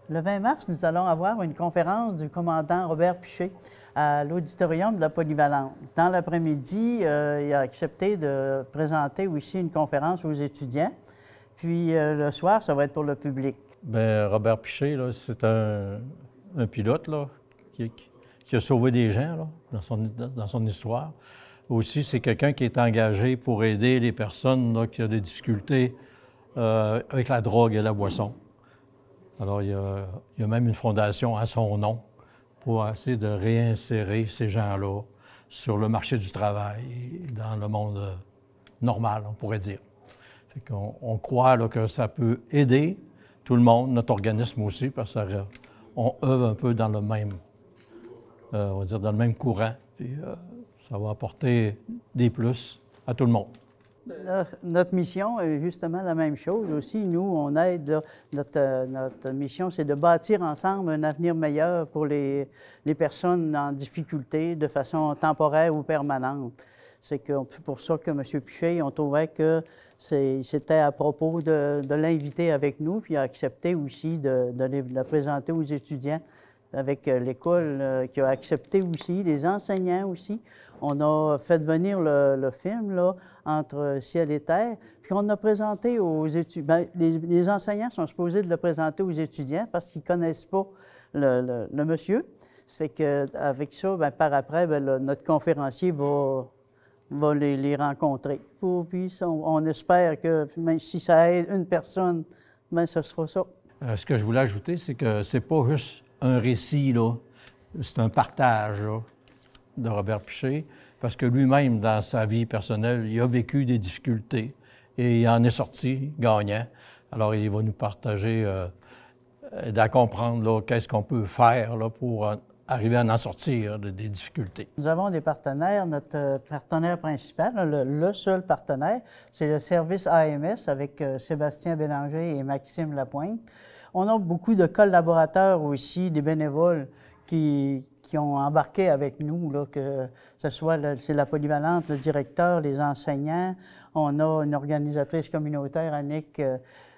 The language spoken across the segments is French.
Le 20 mars, nous allons avoir une conférence du commandant Robert Piché à l'auditorium de la Polyvalente. Dans l'après-midi, il a accepté de présenter aussi une conférence aux étudiants. Puis le soir, ça va être pour le public. Bien, Robert Piché, c'est un pilote là, qui a sauvé des gens là, dans son histoire. Aussi, c'est quelqu'un qui est engagé pour aider les personnes là, qui ont des difficultés avec la drogue et la boisson. Alors, il y a même une fondation à son nom pour essayer de réinsérer ces gens-là sur le marché du travail, dans le monde normal, on pourrait dire. Fait qu'on croit là, que ça peut aider tout le monde, notre organisme aussi, parce qu'on œuvre un peu dans le même, on va dire, dans le même courant. Puis, ça va apporter des plus à tout le monde. Notre mission est justement la même chose aussi. Nous, on aide, notre mission, c'est de bâtir ensemble un avenir meilleur pour les personnes en difficulté de façon temporaire ou permanente. C'est pour ça que M. Piché, on trouvait que c'était à propos de l'inviter avec nous, puis il a accepté aussi de la présenter aux étudiants avec l'école qui a accepté aussi, les enseignants aussi. On a fait venir le film là, Entre ciel et terre, puis on a présenté aux étudiants. Les enseignants sont supposés de le présenter aux étudiants parce qu'ils ne connaissent pas le monsieur. Ça fait qu'avec ça, par après, notre conférencier va les rencontrer. Puis on espère que même si ça aide une personne, ce sera ça. Ce que je voulais ajouter, c'est que c'est pas juste un récit, là. C'est un partage là, de Robert Piché, parce que lui-même, dans sa vie personnelle, il a vécu des difficultés et il en est sorti gagnant. Alors, il va nous partager, d'en comprendre qu'est-ce qu'on peut faire là, pour arriver à en sortir des difficultés. Nous avons des partenaires. Notre partenaire principal, le seul partenaire, c'est le service AMS avec Sébastien Bélanger et Maxime Lapointe. On a beaucoup de collaborateurs aussi, des bénévoles qui ont embarqué avec nous, là, que ce soit c'est la Polyvalente, le directeur, les enseignants. On a une organisatrice communautaire, Annick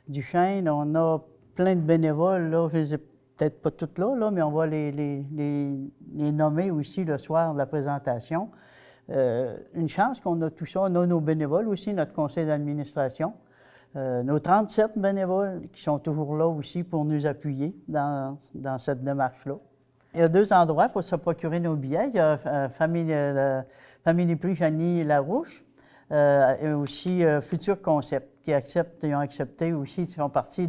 Duchesne. On a plein de bénévoles, là, je les ai peut-être pas toutes là, mais on va les nommer aussi le soir de la présentation. Une chance qu'on a tout ça. On a nos bénévoles aussi, notre conseil d'administration. Nos 37 bénévoles qui sont toujours là aussi pour nous appuyer dans cette démarche-là. Il y a 2 endroits pour se procurer nos billets. Il y a Famille Prix Janie Larouche et aussi Futur Concept ils ont accepté aussi, ils font partie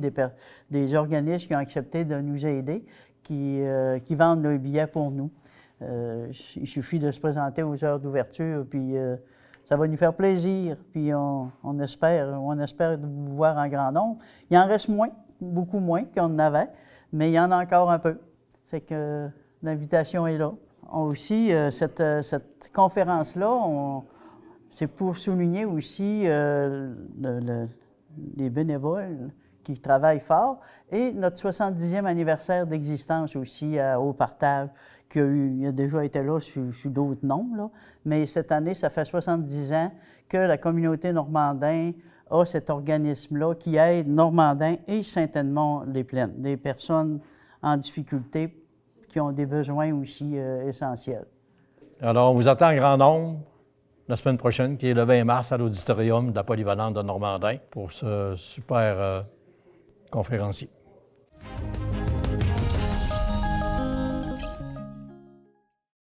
des organismes qui ont accepté de nous aider, qui vendent nos billets pour nous. Il suffit de se présenter aux heures d'ouverture, puis ça va nous faire plaisir, puis on espère vous voir en grand nombre. Il en reste moins, beaucoup moins qu'on en avait, mais il y en a encore un peu. Fait que l'invitation est là. Aussi, cette conférence-là, c'est pour souligner aussi les bénévoles qui travaillent fort et notre 70e anniversaire d'existence aussi au partage, il a déjà été là sous d'autres noms, là. Mais cette année, ça fait 70 ans que la communauté Normandin a cet organisme-là qui aide Normandin et Saint-Edmond-les-Plaines, des personnes en difficulté qui ont des besoins aussi essentiels. Alors, on vous attend en grand nombre la semaine prochaine, qui est le 20 mars à l'auditorium de la Polyvalente de Normandin pour ce super conférencier.